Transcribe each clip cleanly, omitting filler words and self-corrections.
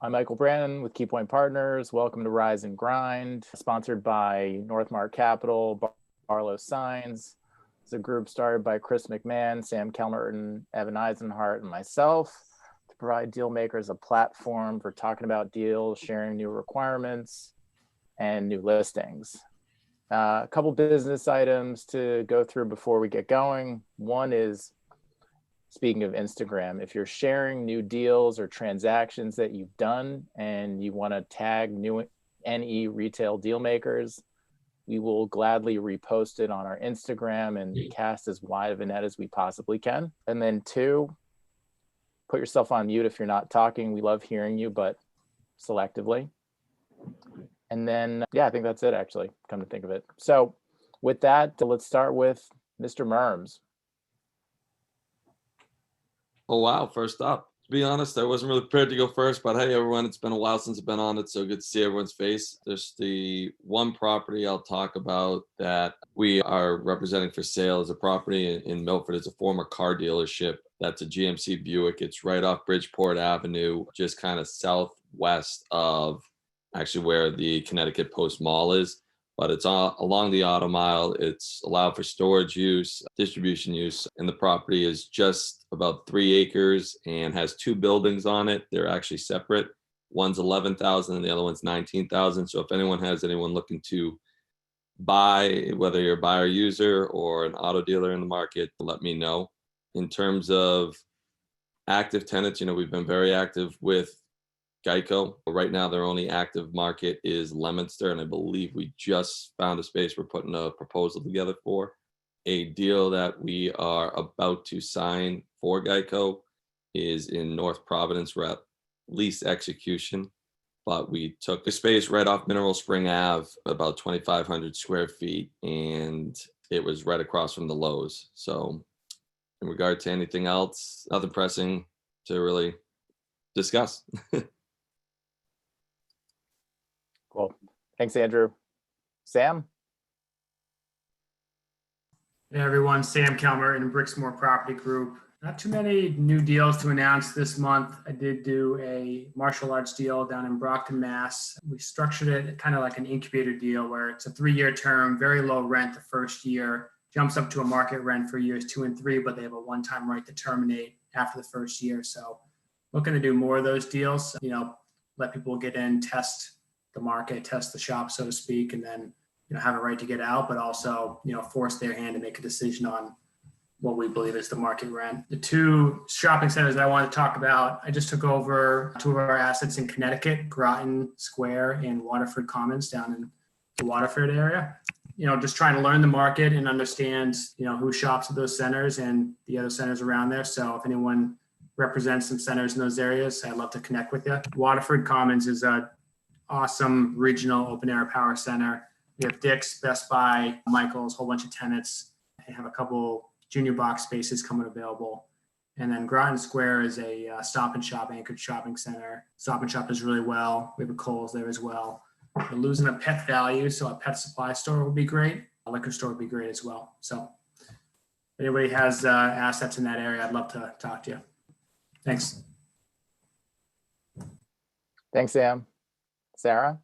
I'm Michael Brannon with Key Point Partners. Welcome to Rise and Grind, sponsored by Northmark Capital, Barlow Signs. It's a group started by Chris McMahon, Sam Kelmerton, Evan Eisenhart, and myself to provide Dealmakers a platform for talking about deals, sharing new requirements, and new listings. A couple business items to go through before we get going. One is, speaking of Instagram, if you're sharing new deals or transactions that you've done and you want to tag new NE retail deal makers, we will gladly repost it on our Instagram and cast as wide of a net as we possibly can. And then two, put yourself on mute if you're not talking. We love hearing you, but selectively. And then, yeah, I think that's it, actually, come to think of it. So with that, let's start with Mr. Merms. Oh, wow. First up, to be honest, I wasn't really prepared to go first, but hey, everyone, it's been a while since I've been on. It's so good to see everyone's face. There's the one property I'll talk about that we are representing for sale as a property in Milford. It's a former car dealership. That's a GMC Buick. It's right off Bridgeport Avenue, just kind of southwest of actually where the Connecticut Post Mall is. But it's all along the auto mile. It's allowed for storage use, distribution use, and the property is just about 3 acres and has 2 buildings on it. They're actually separate. One's 11,000 and the other one's 19,000. So if anyone looking to buy, whether you're a buyer user or an auto dealer in the market, let me know. In terms of active tenants, we've been very active with Geico. Right now, their only active market is Leominster, and I believe we just found a space we're putting a proposal together for. A deal that we are about to sign for Geico is in North Providence. We're at lease execution, but we took a space right off Mineral Spring Ave, about 2,500 square feet, and it was right across from the Lowe's. So in regard to anything else, nothing pressing to really discuss. Cool. Thanks, Andrew. Sam? Hey everyone, Sam Kelmer in Brixmore Property Group. Not too many new deals to announce this month. I did do a martial arts deal down in Brockton, Mass. We structured it kind of like an incubator deal where it's a 3-year term, very low rent the first year, jumps up to a market rent for years 2 and 3, but they have a one-time right to terminate after the first year. So looking to do more of those deals, let people get in, test the market, test the shop, so to speak, and then have a right to get out, but also force their hand to make a decision on what we believe is the market rent. The 2 shopping centers that I want to talk about, I just took over 2 of our assets in Connecticut, Groton Square and Waterford Commons down in the Waterford area. Just trying to learn the market and understand who shops at those centers and the other centers around there. So if anyone represents some centers in those areas, I'd love to connect with you. Waterford Commons is a awesome regional open air power center. We have Dick's, Best Buy, Michael's, a whole bunch of tenants. They have a couple junior box spaces coming available. And then Groton Square is a Stop and Shop anchored shopping center. Stop and Shop does really well. We have a Kohl's there as well. We're losing a Pet Value, so a pet supply store would be great. A liquor store would be great as well. So if anybody has assets in that area, I'd love to talk to you. Thanks. Thanks, Sam. Sarah?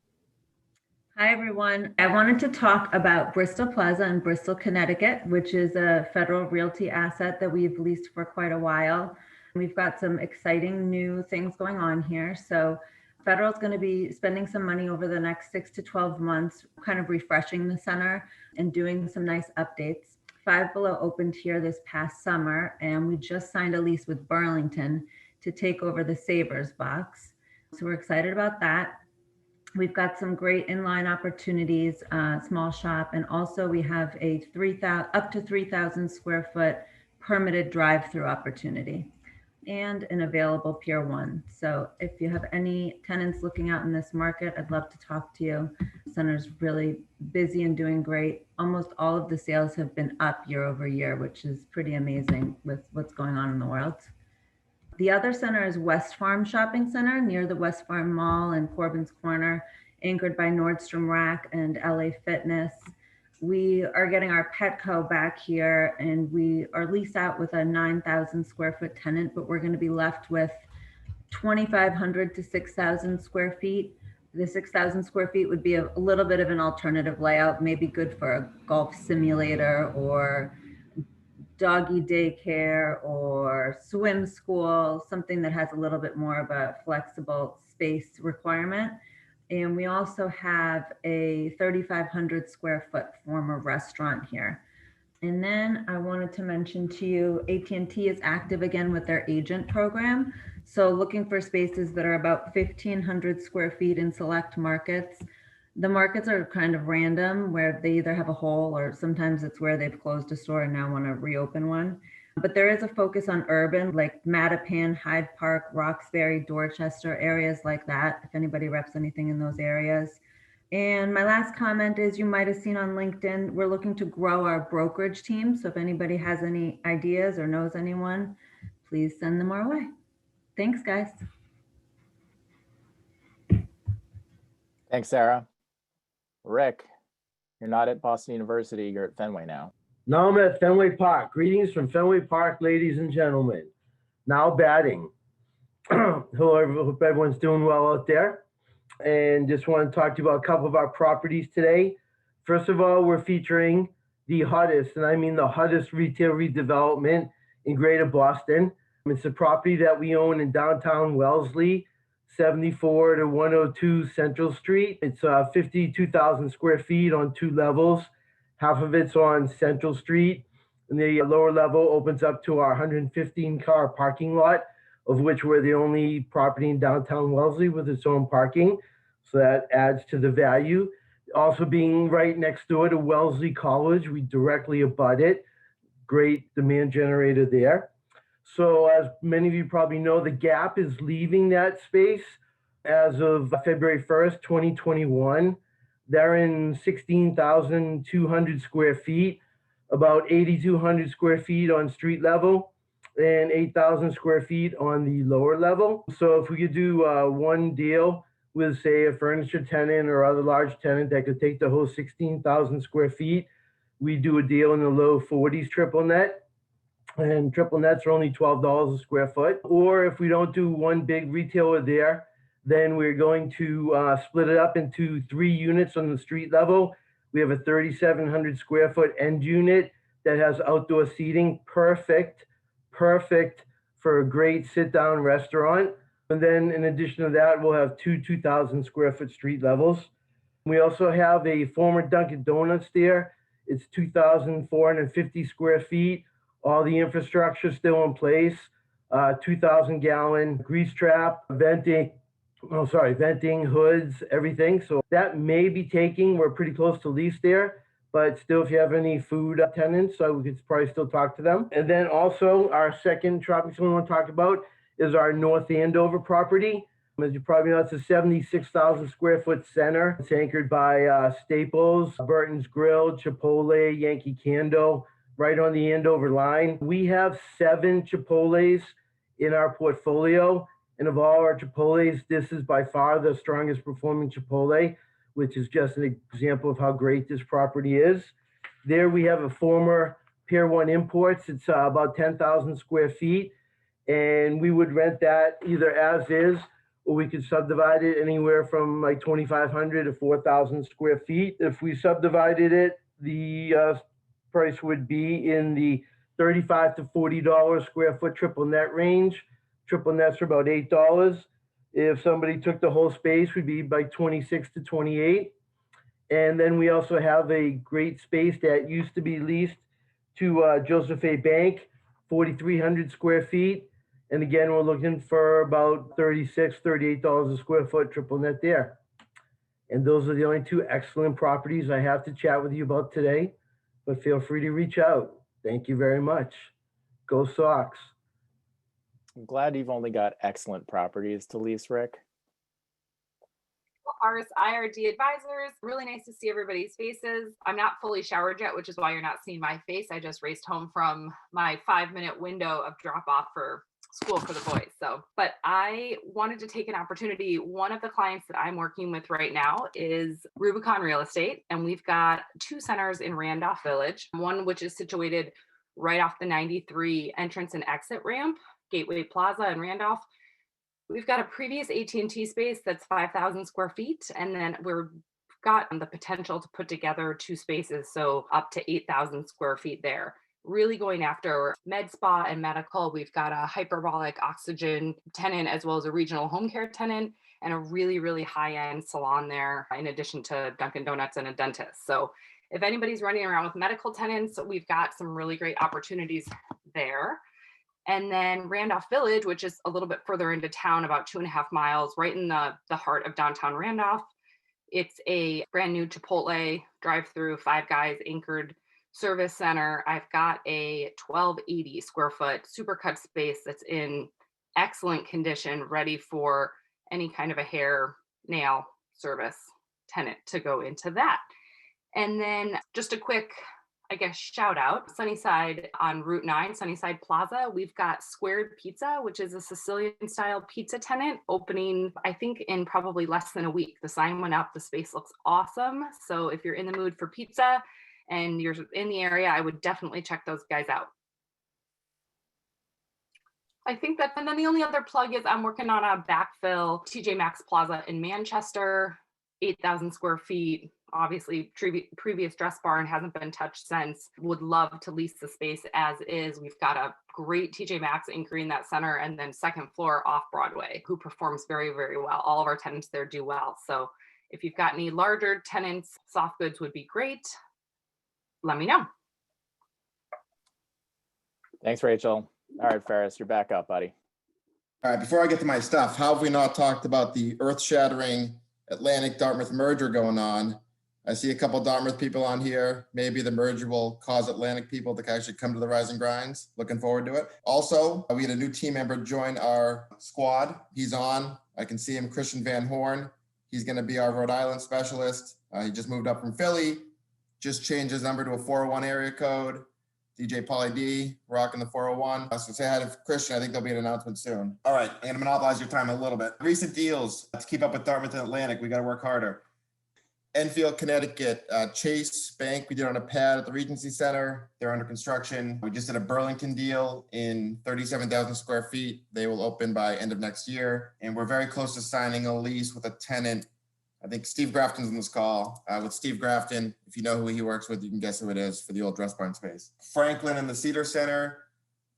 Hi, everyone. I wanted to talk about Bristol Plaza in Bristol, Connecticut, which is a Federal Realty asset that we've leased for quite a while. We've got some exciting new things going on here. So Federal is going to be spending some money over the next 6 to 12 months, kind of refreshing the center and doing some nice updates. Five Below opened here this past summer, and we just signed a lease with Burlington to take over the Savers box. So we're excited about that. We've got some great inline opportunities, small shop, and also we have a up to 3,000 square foot permitted drive-through opportunity and an available Pier 1. So if you have any tenants looking out in this market, I'd love to talk to you. The center's really busy and doing great. Almost all of the sales have been up year over year, which is pretty amazing with what's going on in the world. The other center is West Farm Shopping Center near the West Farm Mall and Corbin's Corner, anchored by Nordstrom Rack and LA Fitness. We are getting our Petco back here, and we are leased out with a 9,000 square foot tenant, but we're going to be left with 2,500 to 6,000 square feet. The 6,000 square feet would be a little bit of an alternative layout, maybe good for a golf simulator or doggy daycare or swim school, something that has a little bit more of a flexible space requirement. And we also have a 3,500 square foot former restaurant here. And then I wanted to mention to you, AT&T is active again with their agent program. So looking for spaces that are about 1,500 square feet in select markets. The markets are kind of random where they either have a hole or sometimes it's where they've closed a store and now want to reopen one. But there is a focus on urban, like Mattapan, Hyde Park, Roxbury, Dorchester, areas like that, if anybody reps anything in those areas. And my last comment is you might have seen on LinkedIn, we're looking to grow our brokerage team. So if anybody has any ideas or knows anyone, please send them our way. Thanks, guys. Thanks, Sarah. Rick, you're not at Boston University, you're at Fenway now. Now I'm at Fenway Park. Greetings from Fenway Park, ladies and gentlemen. Now batting. Hello, everyone. Hope everyone's doing well out there. And just want to talk to you about a couple of our properties today. First of all, we're featuring the hottest, and I mean the hottest retail redevelopment in Greater Boston. It's a property that we own in downtown Wellesley, 74 to 102 Central Street. It's 52,000 square feet on 2 levels. Half of it's on Central Street, and the lower level opens up to our 115 car parking lot, of which we're the only property in downtown Wellesley with its own parking. So that adds to the value. Also being right next door to Wellesley College, we directly abut it. Great demand generator there. So as many of you probably know, the Gap is leaving that space as of February 1st, 2021. They're in 16,200 square feet, about 8,200 square feet on street level, and 8,000 square feet on the lower level. So if we could do one deal with, say, a furniture tenant or other large tenant that could take the whole 16,000 square feet, we do a deal in the low 40s triple net. And triple nets are only $12 a square foot. Or if we don't do one big retailer there, then we're going to split it up into 3 units on the street level. We have a 3,700 square foot end unit that has outdoor seating, perfect for a great sit-down restaurant. And then in addition to that, we'll have 2,000 square foot street levels. We also have a former Dunkin' Donuts there. It's 2,450 square feet. All the infrastructure still in place. 2,000 gallon grease trap, venting, hoods, everything. So that may be taking, we're pretty close to lease there. But still, if you have any food tenants, so we could probably still talk to them. And then also our second shopping center we want to talk about is our North Andover property. As you probably know, it's a 76,000 square foot center. It's anchored by Staples, Burton's Grill, Chipotle, Yankee Candle, right on the Andover line. We have 7 Chipotles in our portfolio. And of all our Chipotles, this is by far the strongest performing Chipotle, which is just an example of how great this property is. There we have a former Pier 1 Imports. It's about 10,000 square feet. And we would rent that either as is, or we could subdivide it anywhere from like 2,500 to 4,000 square feet. If we subdivided it, the price would be in the $35 to $40 square foot triple net range. Triple nets are about $8. If somebody took the whole space, we'd be by 26 to 28. And then we also have a great space that used to be leased to Joseph A. Bank, 4,300 square feet. And again, we're looking for about $36, $38 a square foot triple net there. And those are the only 2 excellent properties I have to chat with you about today. But feel free to reach out. Thank you very much. Go Sox. I'm glad you've only got excellent properties to lease, Rick. Ours IRD advisors. Really nice to see everybody's faces. I'm not fully showered yet, which is why you're not seeing my face. I just raced home from my 5-minute window of drop off for school for the boys. But I wanted to take an opportunity. One of the clients that I'm working with right now is Rubicon Real Estate, and we've got 2 centers in Randolph Village. One which is situated right off the 93 entrance and exit ramp, Gateway Plaza in Randolph. We've got a previous AT&T space that's 5,000 square feet, and then we've got the potential to put together two spaces, so up to 8,000 square feet there. Really going after med spa and medical. We've got a hyperbolic oxygen tenant as well as a regional home care tenant and a really, really high-end salon there, in addition to Dunkin' Donuts and a dentist. So if anybody's running around with medical tenants, we've got some really great opportunities there. And then Randolph Village, which is a little bit further into town, about 2.5 miles, right in the heart of downtown Randolph. It's a brand new Chipotle drive-through, Five Guys anchored service center. I've got a 1,280 square foot supercut space that's in excellent condition, ready for any kind of a hair, nail service tenant to go into that. And then just a quick, I guess, shout out, Sunnyside on Route 9, Sunnyside Plaza. We've got Squared Pizza, which is a Sicilian style pizza tenant opening, I think, in probably less than a week. The sign went up. The space looks awesome. So if you're in the mood for pizza and you're in the area, I would definitely check those guys out. I think that, and then the only other plug is I'm working on a backfill TJ Maxx Plaza in Manchester, 8,000 square feet. Obviously, previous dress barn hasn't been touched since. Would love to lease the space as is. We've got a great TJ Maxx anchoring that center, and then second floor off Broadway, who performs very, very well. All of our tenants there do well. So if you've got any larger tenants, soft goods would be great. Let me know. Thanks, Rachel. All right, Ferris, you're back up, buddy. All right, before I get to my stuff, how have we not talked about the earth-shattering Atlantic-Dartmouth merger going on? I see a couple of Dartmouth people on here. Maybe the merger will cause Atlantic people to actually come to the Rise and Grinds. Looking forward to it. Also, we had a new team member join our squad. He's on. I can see him, Christian Van Horn. He's going to be our Rhode Island specialist. He just moved up from Philly, just changed his number to a 401 area code. DJ Pauly D, rocking the 401. So say hi to Christian. I think there'll be an announcement soon. All right, I'm going to monopolize your time a little bit. Recent deals to keep up with Dartmouth and Atlantic. We got to work harder. Enfield, Connecticut, Chase Bank. We did on a pad at the Regency Center. They're under construction. We just did a Burlington deal in 37,000 square feet. They will open by end of next year. And we're very close to signing a lease with a tenant. I think Steve Grafton's on this call. With Steve Grafton, if you know who he works with, you can guess who it is for the old dress barn space. Franklin and the Cedar Center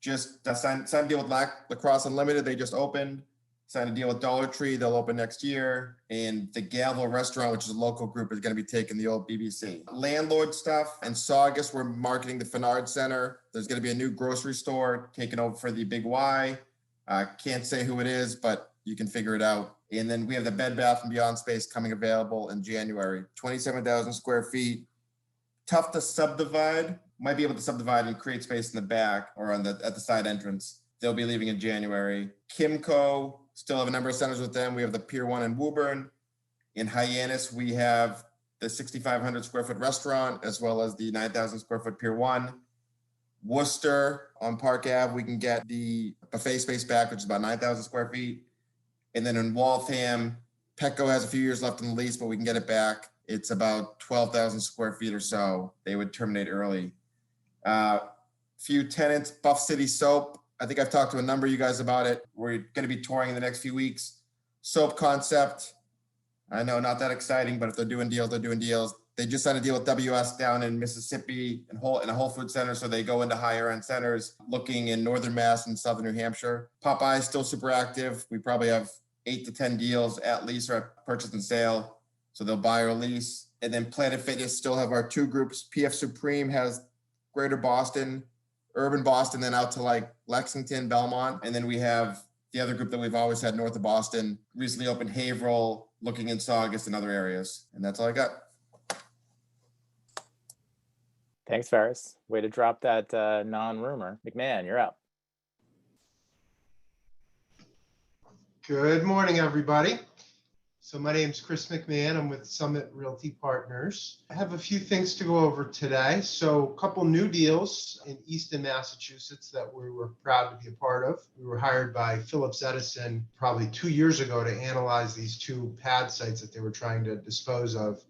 just signed a deal with Lacrosse Unlimited. They just opened. Signed a deal with Dollar Tree. They'll open next year. And the Gavel Restaurant, which is a local group, is going to be taking the old BBC. Landlord stuff. And Saugus, we're marketing the Fenard Center. There's going to be a new grocery store taking over for the Big Y. Can't say who it is, but you can figure it out. And then we have the Bed Bath & Beyond space coming available in January. 27,000 square feet. Tough to subdivide. Might be able to subdivide and create space in the back or at the side entrance. They'll be leaving in January. Kimco, still have a number of centers with them. We have the Pier 1 in Woburn. In Hyannis, we have the 6,500 square foot restaurant, as well as the 9,000 square foot Pier 1. Worcester on Park Ave, we can get the buffet space back, which is about 9,000 square feet. And then in Waltham, Petco has a few years left in the lease, but we can get it back. It's about 12,000 square feet or so. They would terminate early. Few tenants, Buff City Soap. I think I've talked to a number of you guys about it. We're going to be touring in the next few weeks. Soap Concept. I know, not that exciting, but if they're doing deals, they're doing deals. They just signed a deal with WS down in Mississippi in a Whole Food Center, so they go into higher end centers, looking in Northern Mass and Southern New Hampshire. Popeye's still super active. We probably have 8 to 10 deals at lease or at purchase and sale. So they'll buy or lease. And then Planet Fitness still have our two groups. PF Supreme has Greater Boston, Urban Boston, then out to like Lexington, Belmont. And then we have the other group that we've always had north of Boston, recently opened Haverhill, looking in Saugus and other areas. And that's all I got. Thanks, Ferris. Way to drop that non-rumor. McMahon, you're up. Good morning, everybody. So my name's Chris McMahon. I'm with Summit Realty Partners. I have a few things to go over today. So a couple new deals in Easton, Massachusetts that we were proud to be a part of. We were hired by Phillips Edison probably 2 years ago to analyze these two pad sites that they were trying to dispose of.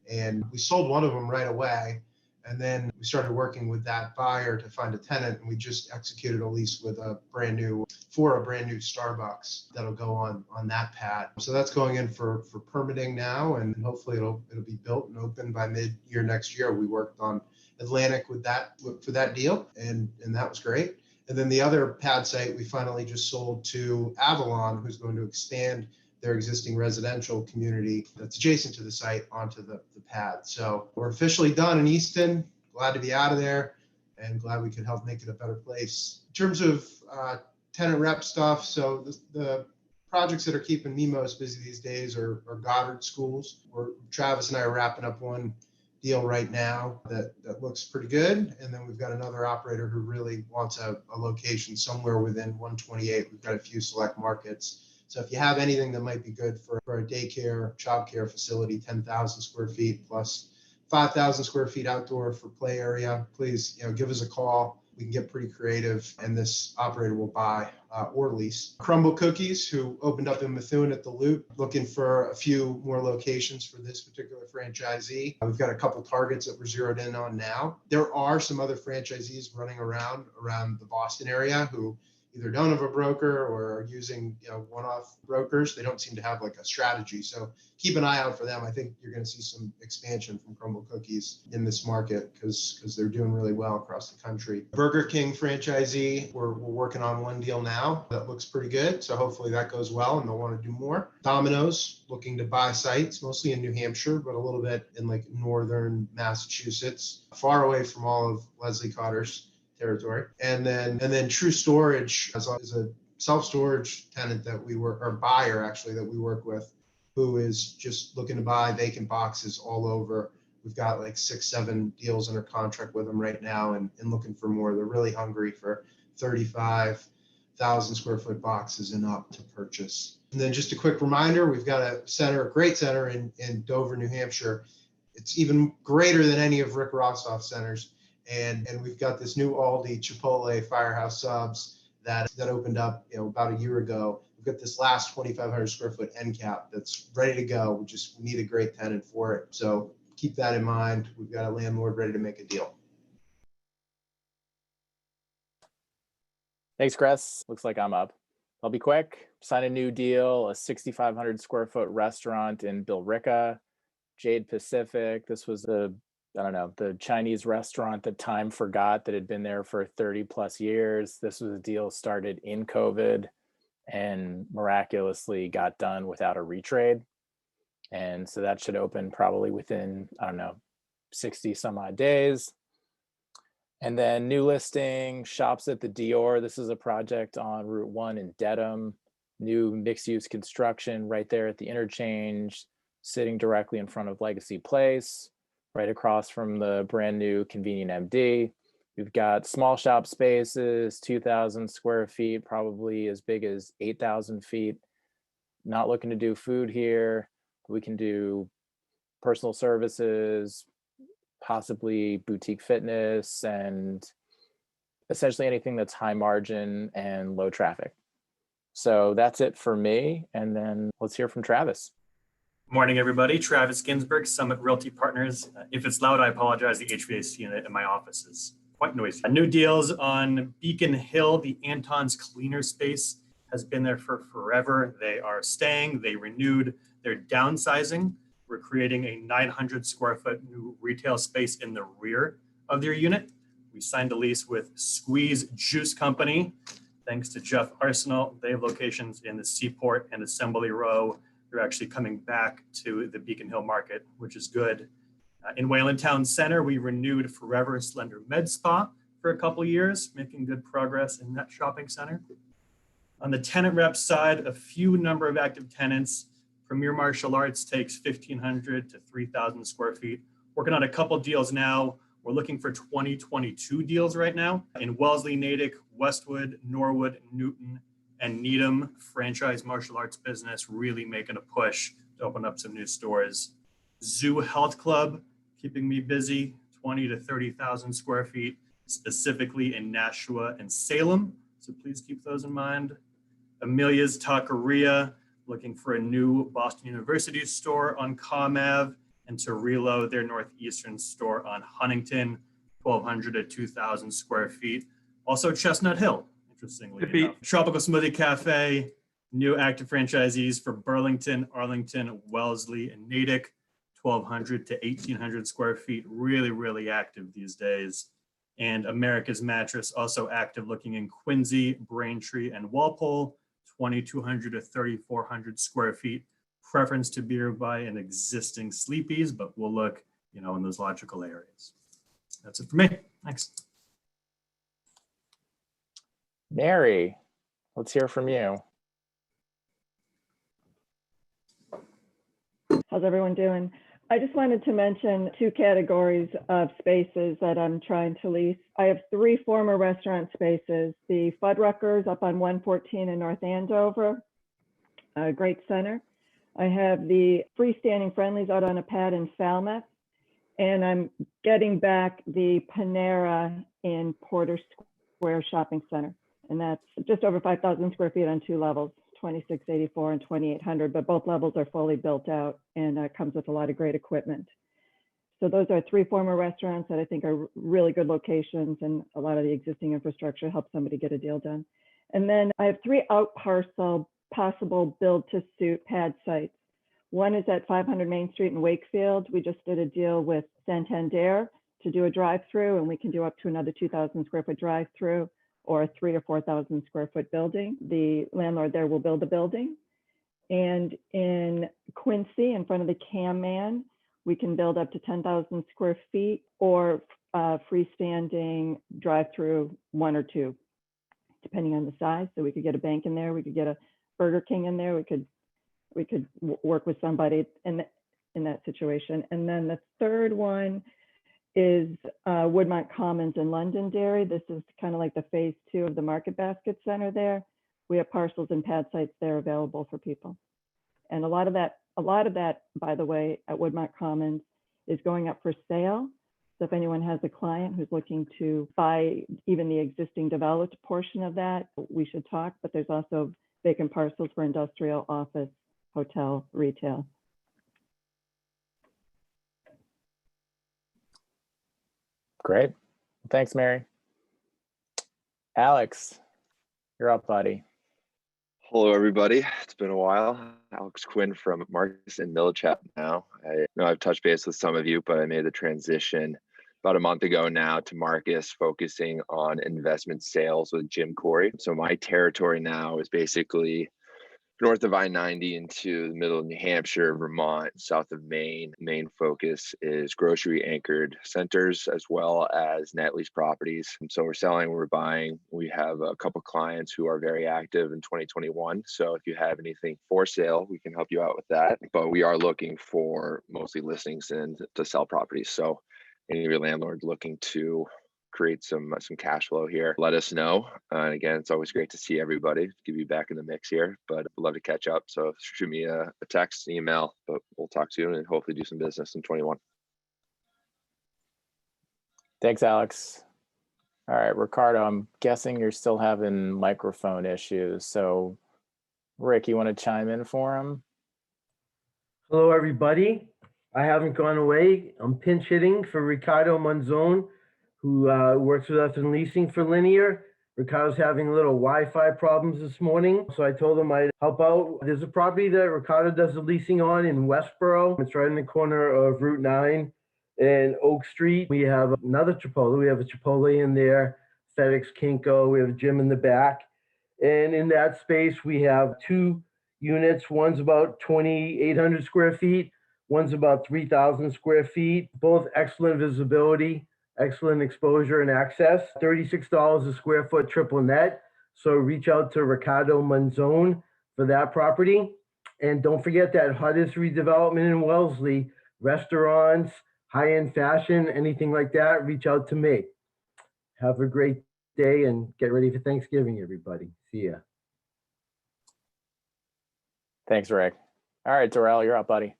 And we sold one of them right away. And then we started working with that buyer to find a tenant, and we just executed a lease with a brand new Starbucks that'll go on that pad. So that's going in for permitting now, and hopefully it'll be built and open by mid-year next year. We worked on Atlantic for that deal, and that was great. And then the other pad site we finally just sold to Avalon, who's going to expand their existing residential community that's adjacent to the site onto the pad. So we're officially done in Easton. Glad to be out of there and glad we could help make it a better place. In terms of tenant rep stuff, so the projects that are keeping me most busy these days are Goddard schools. Travis and I are wrapping up one deal right now that looks pretty good. And then we've got another operator who really wants a location somewhere within 128. We've got a few select markets. So if you have anything that might be good for a daycare, childcare facility, 10,000 square feet plus 5,000 square feet outdoor for play area, please, give us a call. We can get pretty creative, and this operator will buy or lease. Crumble Cookies, who opened up in Methuen at the Loop, looking for a few more locations for this particular franchisee. We've got a couple targets that we're zeroed in on now. There are some other franchisees running around the Boston area who either don't have a broker or are using one-off brokers. They don't seem to have like a strategy. So keep an eye out for them. I think you're going to see some expansion from Crumble Cookies in this market because they're doing really well across the country. Burger King franchisee, we're working on one deal now that looks pretty good. So hopefully that goes well and they'll want to do more. Domino's looking to buy sites, mostly in New Hampshire, but a little bit in like northern Massachusetts, far away from all of Leslie Cotter's territory. And then True Storage is a self-storage tenant buyer actually that we work with, who is just looking to buy vacant boxes all over. We've got like 6-7 deals under contract with them right now and looking for more. They're really hungry for 35,000 square foot boxes and up to purchase. And then just a quick reminder, we've got a great center in Dover, New Hampshire. It's even greater than any of Rick Rossoff's centers. And we've got this new Aldi Chipotle Firehouse Subs that opened up about a year ago. We've got this last 2,500 square foot end cap that's ready to go. We need a great tenant for it. So keep that in mind. We've got a landlord ready to make a deal. Thanks, Chris. Looks like I'm up. I'll be quick. Sign a new deal, a 6,500 square foot restaurant in Billerica, Jade Pacific. This was the Chinese restaurant that time forgot that had been there for 30 plus years. This was a deal started in COVID and miraculously got done without a retrade. And so that should open probably within, 60 some odd days. And then new listing, Shops at the Dior. This is a project on Route 1 in Dedham. New mixed use construction right there at the interchange, sitting directly in front of Legacy Place, right across from the brand new Convenient MD. We've got small shop spaces, 2,000 square feet, probably as big as 8,000 feet. Not looking to do food here. We can do personal services, possibly boutique fitness, and essentially anything that's high margin and low traffic. So that's it for me. And then let's hear from Travis. Morning, everybody. Travis Ginsburg, Summit Realty Partners. If it's loud, I apologize. The HVAC unit in my office is quite noisy. New deals on Beacon Hill. The Anton's Cleaner Space has been there for forever. They are staying. They renewed. They're downsizing. We're creating a 900 square foot new retail space in the rear of their unit. We signed a lease with Squeeze Juice Company. Thanks to Jeff Arsenal. They have locations in the Seaport and Assembly Row. They're actually coming back to the Beacon Hill market, which is good. In Wayland Town Center, we renewed Forever Slender Med Spa for a couple years, making good progress in that shopping center. On the tenant rep side, a few number of active tenants. Premier Martial Arts takes 1,500 to 3,000 square feet. Working on a couple deals now. We're looking for 2022 deals right now in Wellesley, Natick, Westwood, Norwood, Newton, and Needham. Franchise martial arts business really making a push to open up some new stores. Zoo Health Club, keeping me busy, 20 to 30,000 square feet, specifically in Nashua and Salem. So please keep those in mind. Amelia's Taqueria, looking for a new Boston University store on Comm Ave. and to reload their northeastern store on Huntington, 1,200 to 2,000 square feet. Also Chestnut Hill, interestingly enough. Tropical Smoothie Cafe, new active franchisees for Burlington, Arlington, Wellesley, and Natick, 1,200 to 1,800 square feet. Really, really active these days. And America's Mattress, also active, looking in Quincy, Braintree, and Walpole, 2,200 to 3,400 square feet. Preference to be by an existing Sleepy's, but we'll look, in those logical areas. That's it for me. Thanks. Mary, let's hear from you. How's everyone doing? I just wanted to mention two categories of spaces that I'm trying to lease. I have 3 former restaurant spaces, the Fuddruckers up on 114 in North Andover, a great center. I have the freestanding Friendlies out on a pad in Falmouth, and I'm getting back the Panera in Porter Square Shopping Center. And that's just over 5,000 square feet on 2 levels, 2684 and 2800, but both levels are fully built out and comes with a lot of great equipment. So those are 3 former restaurants that I think are really good locations, and a lot of the existing infrastructure helps somebody get a deal done. And then I have 3 out parcel possible build to suit pad sites. One is at 500 Main Street in Wakefield. We just did a deal with Santander to do a drive-through, and we can do up to another 2,000 square foot drive-through or a 3,000 to 4,000 square foot building. The landlord there will build the building. And in Quincy, in front of the Cam Man, we can build up to 10,000 square feet or freestanding drive-through 1 or 2, depending on the size. So we could get a bank in there, we could get a Burger King in there, we could work with somebody in that situation. And then the third one is Woodmont Commons in Londonderry. This is kind of like the phase 2 of the Market Basket Center there. We have parcels and pad sites there available for people. And a lot of that, by the way, at Woodmont Commons is going up for sale. So if anyone has a client who's looking to buy even the existing developed portion of that, we should talk, but there's also vacant parcels for industrial, office, hotel, retail. Great. Thanks, Mary. Alex, you're up, buddy. Hello, everybody. It's been a while. Alex Quinn from Marcus and Millichap now. I know I've touched base with some of you, but I made the transition about a month ago now to Marcus, focusing on investment sales with Jim Corey. So my territory now is basically north of I-90 into the middle of New Hampshire, Vermont, south of Maine. Main focus is grocery anchored centers as well as net lease properties. And so we're selling, we're buying. We have a couple clients who are very active in 2021. So if you have anything for sale, we can help you out with that. But we are looking for mostly listings and to sell properties. So any of your landlords looking to create some cash flow here, let us know. And again, it's always great to see everybody, give you back in the mix here, but I'd love to catch up. So shoot me a text, email, but we'll talk soon and hopefully do some business in 21. Thanks, Alex. All right, Ricardo, I'm guessing you're still having microphone issues. So Rick, you want to chime in for him? Hello, everybody. I haven't gone away. I'm pinch hitting for Ricardo Monzon, who works with us in leasing for Linear. Ricardo's having a little Wi-Fi problems this morning, so I told him I'd help out. There's a property that Ricardo does the leasing on in Westboro. It's right in the corner of Route 9 and Oak Street. We have another Chipotle. We have a Chipotle in there, FedEx Kinko. We have a gym in the back. And in that space, we have 2 units. One's about 2,800 square feet. One's about 3,000 square feet. Both excellent visibility, excellent exposure and access. $36 a square foot triple net. So reach out to Ricardo Monzon for that property. And don't forget that hottest redevelopment in Wellesley, restaurants, high-end fashion, anything like that, reach out to me. Have a great day and get ready for Thanksgiving, everybody. See ya. Thanks, Rick. All right, Darrell, you're up, buddy.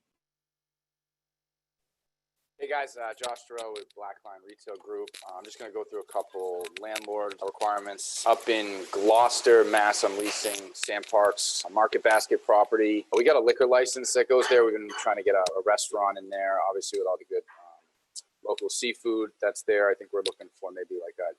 Hey guys, Josh Duro with Blackline Retail Group. I'm just going to go through a couple landlord requirements. Up in Gloucester, Mass, I'm leasing Sam Park's Market Basket property. We got a liquor license that goes there. We've been trying to get a restaurant in there, obviously with all the good local seafood that's there. I think we're looking for maybe like a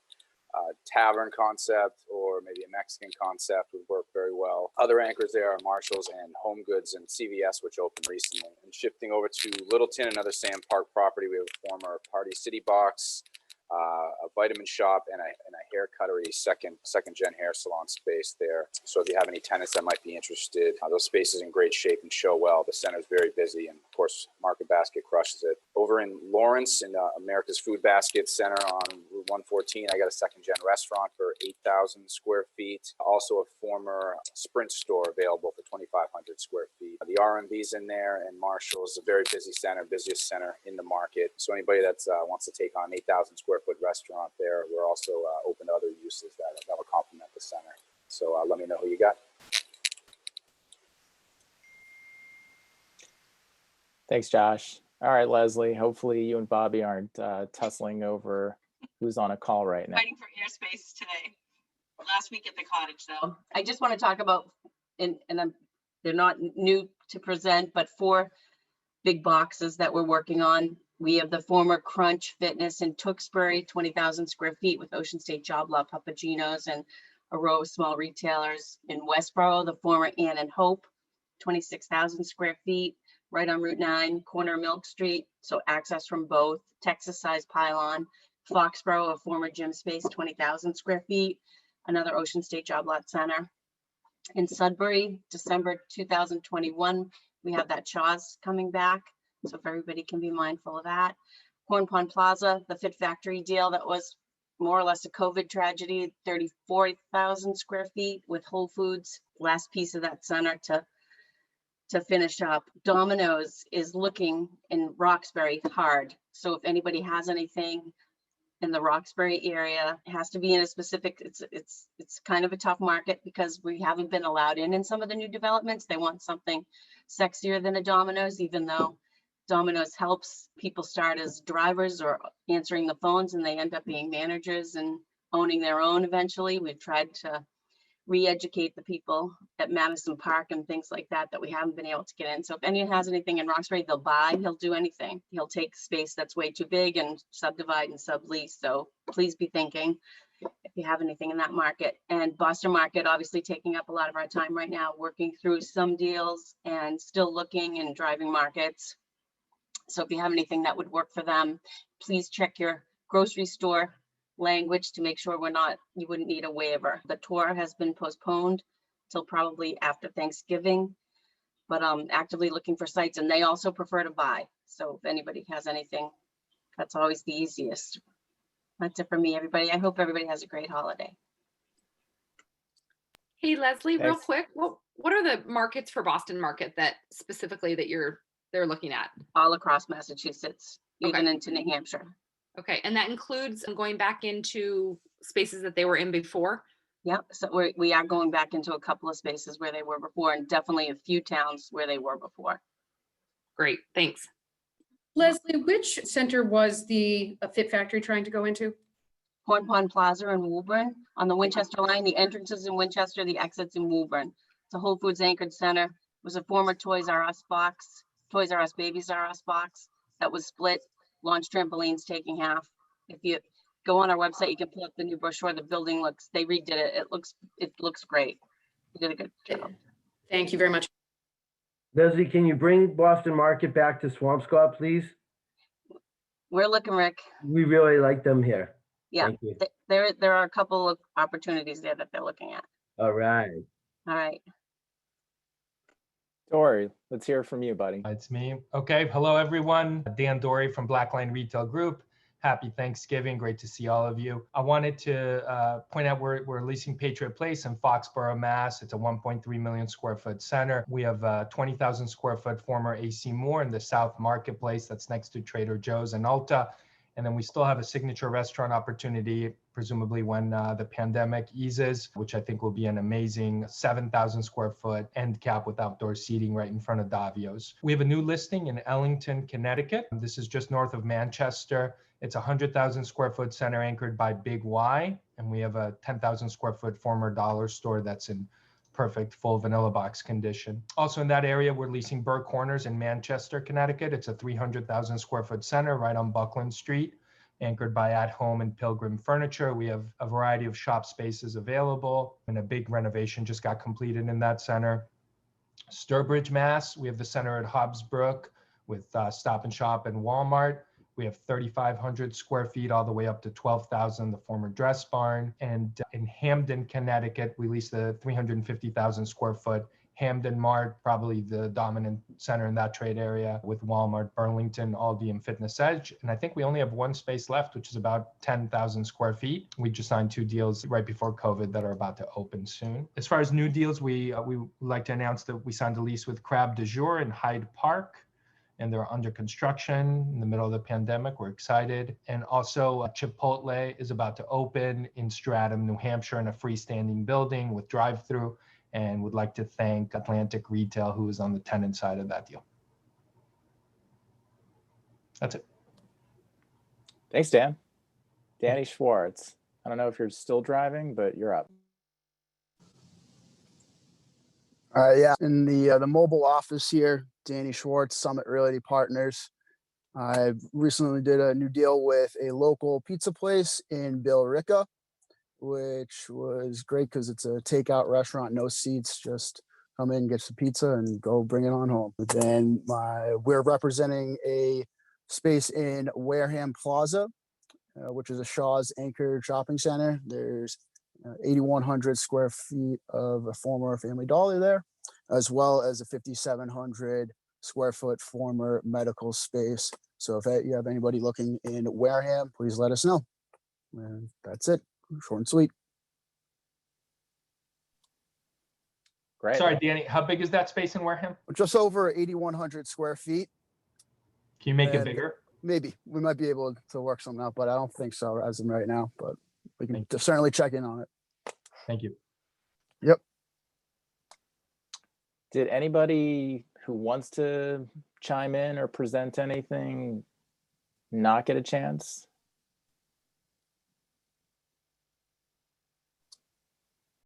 tavern concept or maybe a Mexican concept would work very well. Other anchors there are Marshalls and Home Goods and CVS, which opened recently. And shifting over to Littleton, another Sam Park property, we have a former Party City Box, a vitamin shop, and a hair cuttery, second gen hair salon space there. So if you have any tenants that might be interested, those spaces in great shape and show well. The center is very busy, and of course, Market Basket crushes it. Over in Lawrence, in America's Food Basket Center on Route 114, I got a second gen restaurant for 8,000 square feet. Also a former Sprint store available for 2,500 square feet. The R&B's in there, and Marshall's a very busy center, busiest center in the market. So anybody that wants to take on 8,000 square foot restaurant there, we're also open to other uses that will complement the center. So let me know who you got. Thanks, Josh. All right, Leslie, hopefully you and Bobby aren't tussling over who's on a call right now. Fighting for airspace today. Last week at the cottage, though. I just want to talk about, they're not new to present, but 4 big boxes that we're working on. We have the former Crunch Fitness in Tewksbury, 20,000 square feet with Ocean State Job Lot, Papagenos, and a row of small retailers. In Westboro, the former Ann and Hope, 26,000 square feet, right on Route 9, corner of Milk Street, so access from both. Texas-sized pylon. Foxborough, a former gym space, 20,000 square feet, another Ocean State Job Lot Center. In Sudbury, December 2021, we have that Shaw's coming back, so if everybody can be mindful of that. Horn Pond Plaza, the Fit Factory deal that was more or less a COVID tragedy, 34,000 square feet with Whole Foods, last piece of that center to finish up. Domino's is looking in Roxbury hard, so if anybody has anything in the Roxbury area, it has to be in a specific, it's kind of a tough market because we haven't been allowed in some of the new developments. They want something sexier than a Domino's, even though Domino's helps people start as drivers or answering the phones, and they end up being managers and owning their own eventually. We've tried to re-educate the people at Madison Park and things like that we haven't been able to get in. So if anyone has anything in Roxbury, they'll buy, he'll do anything. He'll take space that's way too big and subdivide and sublease. So please be thinking if you have anything in that market. And Boston Market, obviously taking up a lot of our time right now, working through some deals and still looking and driving markets. So if you have anything that would work for them, please check your grocery store language to make sure you wouldn't need a waiver. The tour has been postponed till probably after Thanksgiving, but actively looking for sites, and they also prefer to buy. So if anybody has anything, that's always the easiest. That's it for me, everybody. I hope everybody has a great holiday. Hey, Leslie, real Thanks. quick, what are the markets for Boston Market that specifically that they're looking at? All across Massachusetts, even Okay. into New Hampshire. Okay, and that includes going back into spaces that they were in before? Yep, so we are going back into a couple of spaces where they were before, and definitely a few towns where they were before. Great, thanks. Leslie, which center was the Fit Factory trying to go into? Horn Pond Plaza in Woburn on the Winchester line. The entrance is in Winchester, the exit's in Woburn. It's a Whole Foods anchored center. It was a former Toys R Us box, Toys R Us, Babies R Us box that was split. Launch trampolines taking half. If you go on our website, you can pull up the new brochure. The building they redid it. It looks great. You did a good job. Thank you very much. Leslie, can you bring Boston Market back to Swampscott, please? We're looking, Rick. We really like them here. Yeah, Thank you. there are a couple of opportunities there that they're looking at. All right. All right. Dory, let's hear from you, buddy. It's me. Okay. Hello, everyone. Dan Dory from Blackline Retail Group. Happy Thanksgiving. Great to see all of you. I wanted to point out we're leasing Patriot Place in Foxborough, Mass. It's a 1.3 million square foot center. We have 20,000 square foot former AC Moore in the South Marketplace that's next to Trader Joe's and Ulta. And then we still have a signature restaurant opportunity, presumably when the pandemic eases, which I think will be an amazing 7,000 square foot end cap with outdoor seating right in front of Davio's. We have a new listing in Ellington, Connecticut. This is just north of Manchester. It's a 100,000 square foot center anchored by Big Y. And we have a 10,000 square foot former dollar store that's in perfect full vanilla box condition. Also in that area, we're leasing Burr Corners in Manchester, Connecticut. It's a 300,000 square foot center right on Buckland Street, anchored by At Home and Pilgrim Furniture. We have a variety of shop spaces available, and a big renovation just got completed in that center. Sturbridge, Mass. We have the center at Hobbsbrook with Stop and Shop and Walmart. We have 3,500 square feet all the way up to 12,000, the former dress barn. And in Hamden, Connecticut, we lease the 350,000 square foot Hamden Mart, probably the dominant center in that trade area, with Walmart, Burlington, Aldi, and Fitness Edge. And I think we only have one space left, which is about 10,000 square feet. We just signed 2 deals right before COVID that are about to open soon. As far as new deals, we like to announce that we signed a lease with Crab du Jour in Hyde Park, and they're under construction in the middle of the pandemic. We're excited. And also Chipotle is about to open in Stratham, New Hampshire, in a freestanding building with drive-through, and would like to thank Atlantic Retail, who is on the tenant side of that deal. That's it. Thanks, Dan. Danny Schwartz. I don't know if you're still driving, but you're up. Yeah, in the mobile office here, Danny Schwartz, Summit Realty Partners. I recently did a new deal with a local pizza place in Billerica, which was great because it's a takeout restaurant, no seats, just come in, get some pizza, and go bring it on home. Then we're representing a space in Wareham Plaza, which is a Shaw's anchored shopping center. There's 8,100 square feet of a former Family Dollar there, as well as a 5,700 square foot former medical space. So if you have anybody looking in Wareham, please let us know. And that's it. Short and sweet. Great. Sorry, Danny, how big is that space in Wareham? Just over 8,100 square feet. Can you make it bigger? Maybe. We might be able to work something out, but I don't think so as of right now. But we can certainly check in on it. Thank you. Yep. Did anybody who wants to chime in or present anything not get a chance?